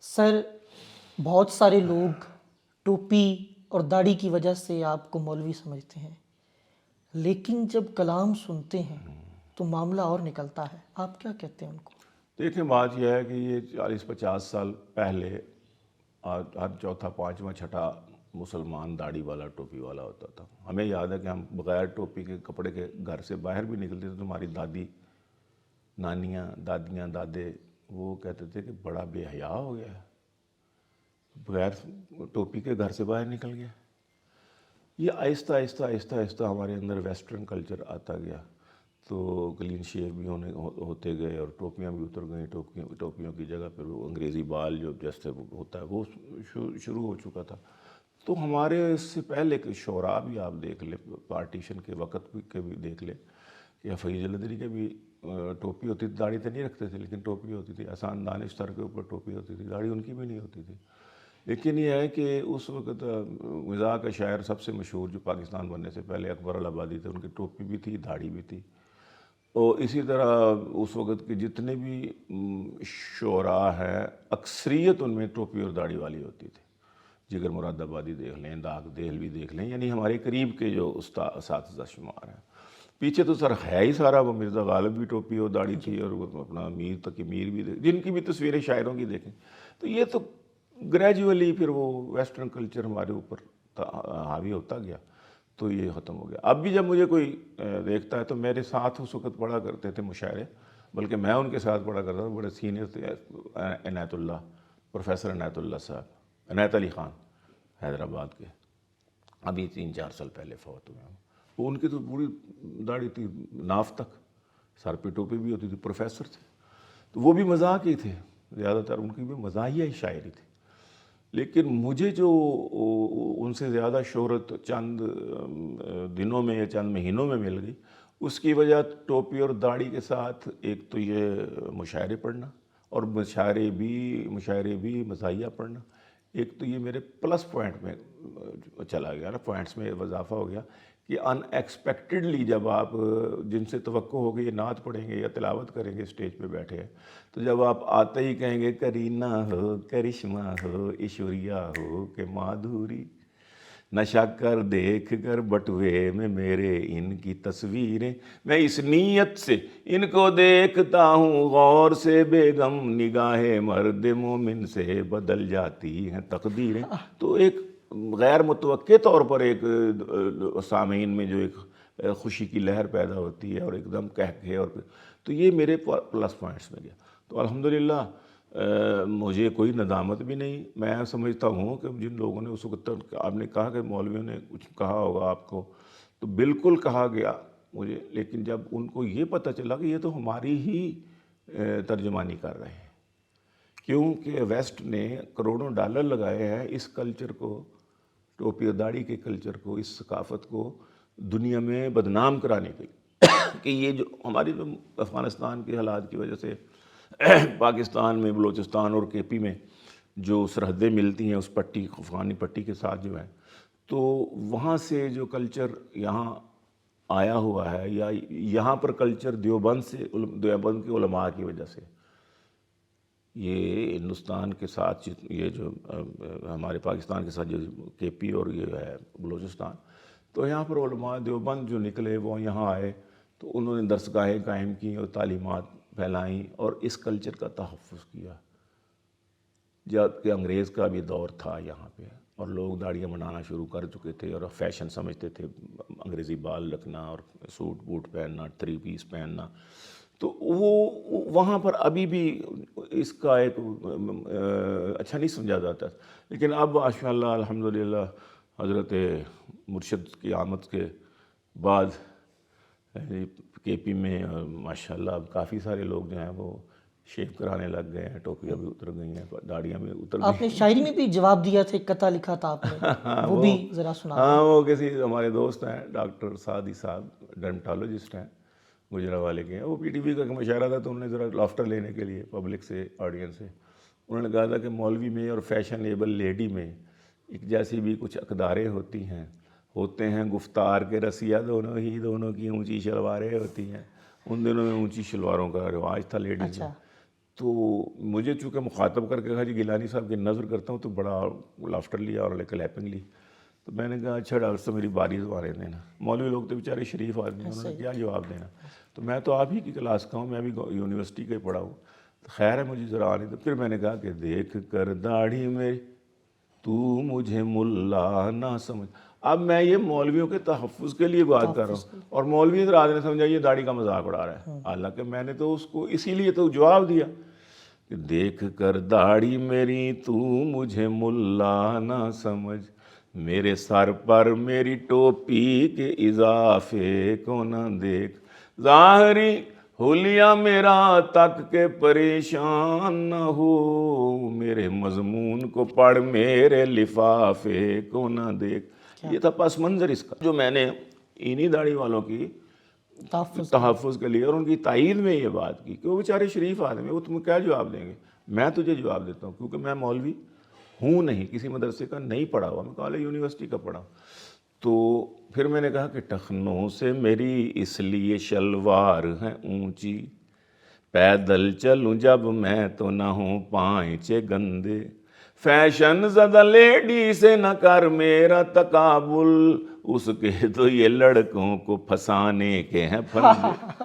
سر، بہت سارے لوگ ٹوپی اور داڑھی کی وجہ سے آپ کو مولوی سمجھتے ہیں، لیکن جب کلام سنتے ہیں تو معاملہ اور نکلتا ہے. آپ کیا کہتے ہیں ان کو؟ دیکھیں، بات یہ ہے کہ یہ 40-50 سال پہلے ہر چوتھا پانچواں چھٹا مسلمان داڑھی والا ٹوپی والا ہوتا تھا. ہمیں یاد ہے کہ ہم بغیر ٹوپی کے کپڑے کے گھر سے باہر بھی نکلتے تھے تو ہماری دادی، نانیاں، دادیاں، دادے وہ کہتے تھے کہ بڑا بے حیا ہو گیا ہے، بغیر ٹوپی کے گھر سے باہر نکل گیا. یہ آہستہ آہستہ آہستہ آہستہ ہمارے اندر ویسٹرن کلچر آتا گیا، تو کلین شیو بھی ہوتے گئے اور ٹوپیاں بھی اتر گئیں. ٹوپیوں کی جگہ پہ وہ انگریزی بال جو جیسے ہوتا ہے وہ شروع ہو چکا تھا. تو ہمارے اس سے پہلے کے شعراء بھی آپ دیکھ لیں، پارٹیشن کے وقت کے بھی دیکھ لیں کہ حفیظ الحدری کے بھی ٹوپی ہوتی تھی، داڑھی تو نہیں رکھتے تھے لیکن ٹوپی ہوتی تھی. احسان دانش سر کے اوپر ٹوپی ہوتی تھی، داڑھی ان کی بھی نہیں ہوتی تھی. لیکن یہ ہے کہ اس وقت مزاح کا شاعر سب سے مشہور جو پاکستان بننے سے پہلے اکبر الآبادی تھے، ان کی ٹوپی بھی تھی، داڑھی بھی تھی. اور اسی طرح اس وقت کے جتنے بھی شعراء ہیں اکثریت ان میں ٹوپی اور داڑھی والی ہوتی تھی. جگر مراد آبادی دیکھ لیں، داغ دہلوی دیکھ لیں، یعنی ہمارے قریب کے جو اساتذہ شمار ہیں. پیچھے تو سر ہے ہی سارا، وہ مرزا غالب بھی ٹوپی اور داڑھی تھی، اور وہ اپنا میر تقی میر بھی جن کی بھی تصویریں شاعروں کی دیکھیں. تو یہ تو گریجولی پھر وہ ویسٹرن کلچر ہمارے اوپر حاوی ہوتا گیا تو یہ ختم ہو گیا. اب بھی جب مجھے کوئی دیکھتا ہے تو میرے ساتھ اس وقت پڑھا کرتے تھے مشاعرے، بلکہ میں ان کے ساتھ پڑھا کرتا تھا. بڑے سینئر تھے، عنایت اللہ، پروفیسر عنایت اللہ صاحب، عنایت علی خان حیدرآباد کے، ابھی 3-4 سال پہلے فوت ہوئے ہیں. وہ ان کی تو پوری داڑھی تھی ناف تک، سر پہ ٹوپی بھی ہوتی تھی، پروفیسر تھے. تو وہ بھی مزاح ہی تھے، زیادہ تر ان کی بھی مزاحیہ ہی شاعری تھی. لیکن مجھے جو ان سے زیادہ شہرت چند دنوں میں یا چند مہینوں میں مل گئی، اس کی وجہ ٹوپی اور داڑھی کے ساتھ ایک تو یہ مشاعرے پڑھنا، اور مشاعرے بھی مزاحیہ پڑھنا. ایک تو یہ میرے پلس پوائنٹ میں چلا گیا نا، پوائنٹس میں اضافہ ہو گیا کہ ان ایکسپیکٹڈلی جب آپ جن سے توقع ہوگی یہ نعت پڑھیں گے یا تلاوت کریں گے اسٹیج پہ بیٹھے ہیں، تو جب آپ آتے ہی کہیں گے کرینہ ہو، کرشمہ ہو، ایشوریا ہو کہ مادھوری، نشہ کر دیکھ کر بٹوے میں میرے ان کی تصویریں، میں اس نیت سے ان کو دیکھتا ہوں غور سے، بیگم نگاہ مرد مومن سے بدل جاتی ہیں تقدیریں. تو ایک غیر متوقع طور پر ایک سامعین میں جو ایک خوشی کی لہر پیدا ہوتی ہے اور ایک دم کہکے، اور تو یہ میرے پلس پوائنٹس میں گیا. تو الحمدللہ مجھے کوئی ندامت بھی نہیں. میں سمجھتا ہوں کہ جن لوگوں نے اس وقت آپ نے کہا کہ مولویوں نے کچھ کہا ہوگا آپ کو، تو بالکل کہا گیا مجھے، لیکن جب ان کو یہ پتہ چلا کہ یہ تو ہماری ہی ترجمانی کر رہے ہیں، کیونکہ ویسٹ نے کروڑوں ڈالر لگائے ہیں اس کلچر کو، ٹوپی اور داڑھی کے کلچر کو، اس ثقافت کو دنیا میں بدنام کرانے کے لیے کہ یہ جو ہماری جو افغانستان کے حالات کی وجہ سے پاکستان میں بلوچستان اور کے پی میں جو سرحدیں ملتی ہیں اس پٹی، افغانی پٹی کے ساتھ جو ہے، تو وہاں سے جو کلچر یہاں آیا ہوا ہے، یا یہاں پر کلچر دیوبند کے علماء کی وجہ سے، یہ ہندوستان کے ساتھ یہ جو ہمارے پاکستان کے ساتھ جو کے پی اور یہ ہے بلوچستان، تو یہاں پر علماء دیوبند جو نکلے وہ یہاں آئے تو انہوں نے درسگاہیں قائم کی اور تعلیمات پھیلائیں اور اس کلچر کا تحفظ کیا. جب کہ انگریز کا بھی دور تھا یہاں پہ، اور لوگ داڑیاں بنانا شروع کر چکے تھے اور فیشن سمجھتے تھے انگریزی بال رکھنا اور سوٹ بوٹ پہننا، 3 پیس پہننا. تو وہ وہاں پر ابھی بھی اس کا ایک اچھا نہیں سمجھا جاتا. لیکن اب ماشاءاللہ الحمدللہ حضرت مرشد کی آمد کے بعد کے پی میں ماشاءاللہ اب کافی سارے لوگ جو ہیں وہ شیو کرانے لگ گئے ہیں، ٹوپیاں بھی اتر گئی ہیں، داڑیاں بھی اتر گئی. آپ نے شاعری میں بھی جواب دیا تھا، ایک قطعہ لکھا تھا آپ نے، وہ بھی ذرا سنا دیں. ہاں، وہ کسی ہمارے دوست ہیں ڈاکٹر سعدی صاحب، ڈرمٹالوجسٹ ہیں، گجرانوالے کے ہیں. وہ پی ٹی وی کا مشاعرہ تھا تو انہوں نے ذرا لافٹر لینے کے لیے پبلک سے، آڈینس سے، انہوں نے کہا تھا کہ مولوی میں اور فیشنیبل لیڈی میں ایک جیسی بھی کچھ اقداریں ہوتی ہیں، ہوتے ہیں گفتار کے رسیہ دونوں کی اونچی شلواریں ہوتی ہیں. ان دنوں میں اونچی شلواروں کا رواج تھا لیڈیز میں. تو مجھے چونکہ مخاطب کر کے کہا جی گیلانی صاحب کی نظر کرتا ہوں، تو بڑا لافٹر لیا اور کلیپنگ لی. تو میں نے کہا اچھا ڈاکٹر صاحب میری باری دوبارہ دینا. مولوی لوگ تو بیچارے شریف آدمی ہیں، انہوں نے کیا جواب دینا. تو میں تو آپ ہی کی کلاس کا ہوں، میں بھی یونیورسٹی کا ہی پڑھا ہوں، تو خیر ہے مجھے ذرا آنے. تو پھر میں نے کہا کہ دیکھ کر داڑھی میری تو مجھے ملا نہ سمجھ. اب میں یہ مولویوں کے تحفظ کے لیے بات کر رہا ہوں، اور مولوی حضرات نے سمجھا یہ داڑھی کا مذاق اڑا رہا ہے. حالانکہ میں نے تو اس کو اسی لیے تو جواب دیا کہ دیکھ کر داڑھی میری تو مجھے ملا نہ سمجھ، میرے سر پر میری ٹوپی کے اضافے کو نہ دیکھ، ظاہری حلیہ میرا تک کے پریشان نہ ہو، میرے مضمون کو پڑھ میرے لفافے کو نہ دیکھ. یہ تھا پس منظر اس کا، جو میں نے انہی داڑھی والوں کی تحفظ کے لیے اور ان کی تائید میں یہ بات کی کہ وہ بیچارے شریف آدمی، وہ تمہیں کیا جواب دیں گے. میں تجھے جواب دیتا ہوں کیونکہ میں مولوی ہوں نہیں، کسی مدرسے کا نہیں پڑھا ہوا، میں کالج یونیورسٹی کا پڑھا. تو پھر میں نے کہا کہ ٹخنوں سے میری اس لیے شلوار ہے اونچی، پیدل چلوں جب میں تو نہ ہوں پائچے گندے، فیشن زدہ لیڈی سے نہ کر میرا تقابل، اس کے تو یہ لڑکوں کو پھنسانے کے ہیں پھندے.